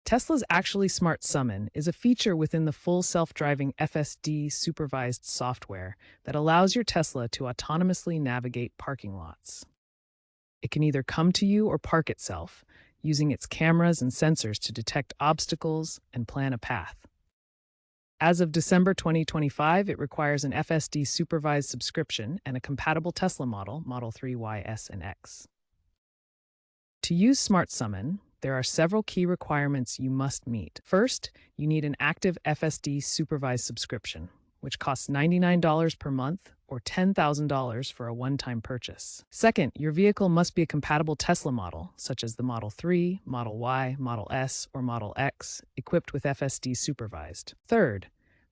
Tesla's Actually Smart Summon is a feature within the full self-driving FSD supervised software that allows your Tesla to autonomously navigate parking lots. It can either come to you or park itself, using its cameras and sensors to detect obstacles and plan a path. As of December 2025, it requires an FSD supervised subscription and a compatible Tesla model, Model 3 Y, S, and X. To use Smart Summon, there are several key requirements you must meet. First, you need an active FSD supervised subscription, which costs $99 per month or $10,000 for a one-time purchase. Second, your vehicle must be a compatible Tesla model, such as the Model 3, Model Y, Model S, or Model X, equipped with FSD supervised. Third,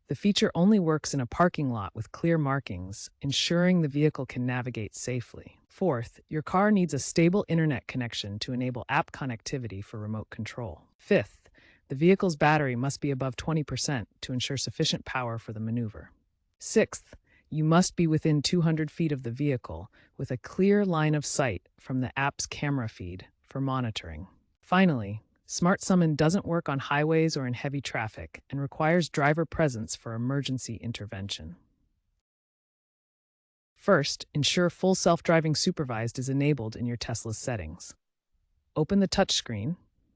the feature only works in a parking lot with clear markings, ensuring the vehicle can navigate safely. Fourth, your car needs a stable internet connection to enable app connectivity for remote control. Fifth, the vehicle's battery must be above 20% to ensure sufficient power for the maneuver. Sixth, you must be within 200 feet of the vehicle with a clear line of sight from the app's camera feed for monitoring. Finally, Smart Summon doesn't work on highways or in heavy traffic and requires driver presence for emergency intervention. First, ensure full self-driving supervised is enabled in your Tesla's settings. Open the touchscreen,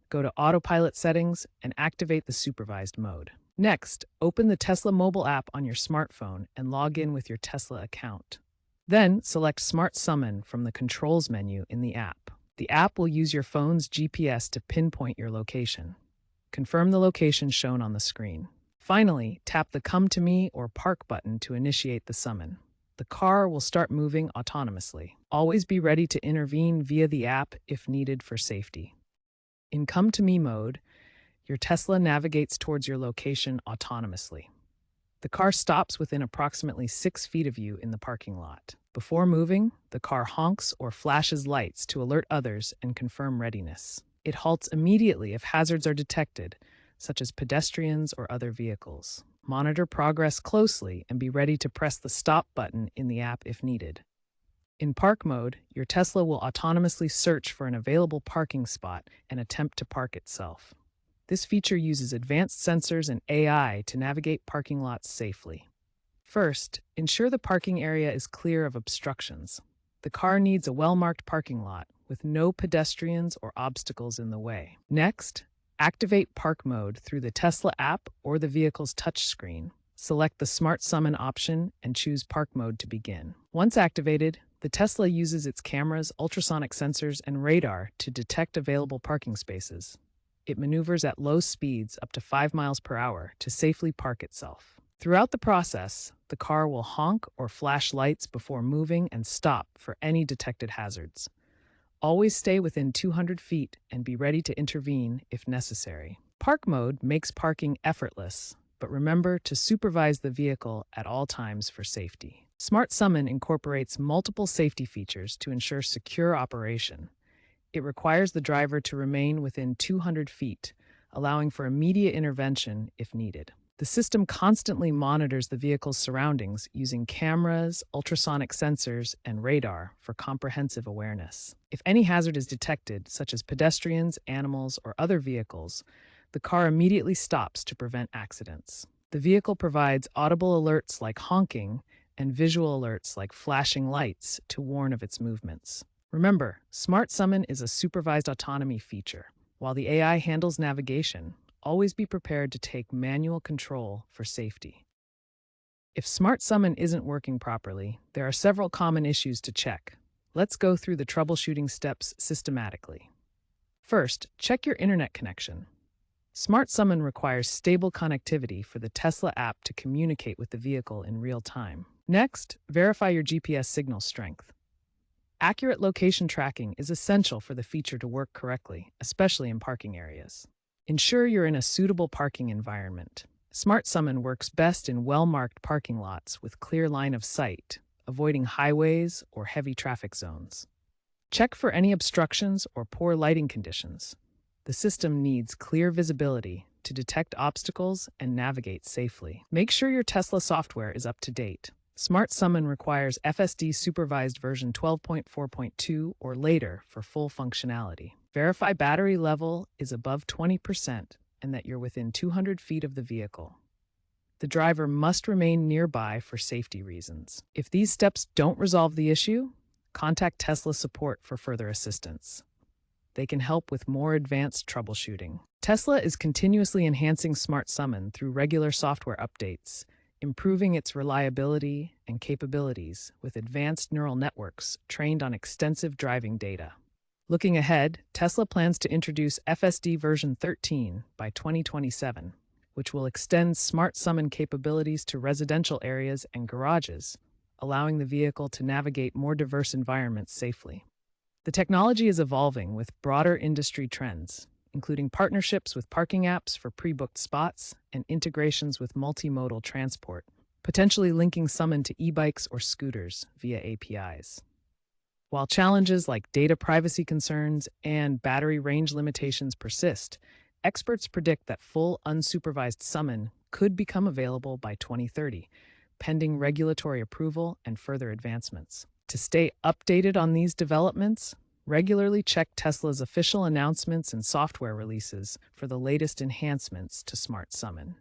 go to Autopilot settings, and activate the supervised mode. Next, open the Tesla mobile app on your smartphone and log in with your Tesla account. Then, select Smart Summon from the Controls menu in the app. The app will use your phone's GPS to pinpoint your location. Confirm the location shown on the screen. Finally, tap the Come to Me or Park button to initiate the summon. The car will start moving autonomously. Always be ready to intervene via the app if needed for safety. In Come to Me mode, your Tesla navigates towards your location autonomously. The car stops within approximately 6 feet of you in the parking lot. Before moving, the car honks or flashes lights to alert others and confirm readiness. It halts immediately if hazards are detected, such as pedestrians or other vehicles. Monitor progress closely and be ready to press the stop button in the app if needed. In park mode, your Tesla will autonomously search for an available parking spot and attempt to park itself. This feature uses advanced sensors and AI to navigate parking lots safely. First, ensure the parking area is clear of obstructions. The car needs a well-marked parking lot with no pedestrians or obstacles in the way. Next, activate park mode through the Tesla app or the vehicle's touchscreen. Select the Smart Summon option and choose park mode to begin. Once activated, the Tesla uses its cameras, ultrasonic sensors, and radar to detect available parking spaces. It maneuvers at low speeds up to 5 miles per hour to safely park itself. Throughout the process, the car will honk or flash lights before moving and stop for any detected hazards. Always stay within 200 feet and be ready to intervene if necessary. Park mode makes parking effortless, but remember to supervise the vehicle at all times for safety. Smart Summon incorporates multiple safety features to ensure secure operation. It requires the driver to remain within 200 feet, allowing for immediate intervention if needed. The system constantly monitors the vehicle's surroundings using cameras, ultrasonic sensors, and radar for comprehensive awareness. If any hazard is detected, such as pedestrians, animals, or other vehicles, the car immediately stops to prevent accidents. The vehicle provides audible alerts like honking and visual alerts like flashing lights to warn of its movements. Remember, Smart Summon is a supervised autonomy feature. While the AI handles navigation, always be prepared to take manual control for safety. If Smart Summon isn't working properly, there are several common issues to check. Let's go through the troubleshooting steps systematically. First, check your internet connection. Smart Summon requires stable connectivity for the Tesla app to communicate with the vehicle in real time. Next, verify your GPS signal strength. Accurate location tracking is essential for the feature to work correctly, especially in parking areas. Ensure you're in a suitable parking environment. Smart Summon works best in well-marked parking lots with clear line of sight, avoiding highways or heavy traffic zones. Check for any obstructions or poor lighting conditions. The system needs clear visibility to detect obstacles and navigate safely. Make sure your Tesla software is up to date. Smart Summon requires FSD supervised version 12.4.2 or later for full functionality. Verify battery level is above 20% and that you're within 200 feet of the vehicle. The driver must remain nearby for safety reasons. If these steps don't resolve the issue, contact Tesla support for further assistance. They can help with more advanced troubleshooting. Tesla is continuously enhancing Smart Summon through regular software updates, improving its reliability and capabilities with advanced neural networks trained on extensive driving data. Looking ahead, Tesla plans to introduce FSD version 13 by 2027, which will extend Smart Summon capabilities to residential areas and garages, allowing the vehicle to navigate more diverse environments safely. The technology is evolving with broader industry trends, including partnerships with parking apps for pre-booked spots and integrations with multimodal transport, potentially linking Summon to e-bikes or scooters via APIs. While challenges like data privacy concerns and battery range limitations persist, experts predict that full unsupervised Summon could become available by 2030, pending regulatory approval and further advancements. To stay updated on these developments, regularly check Tesla's official announcements and software releases for the latest enhancements to Smart Summon.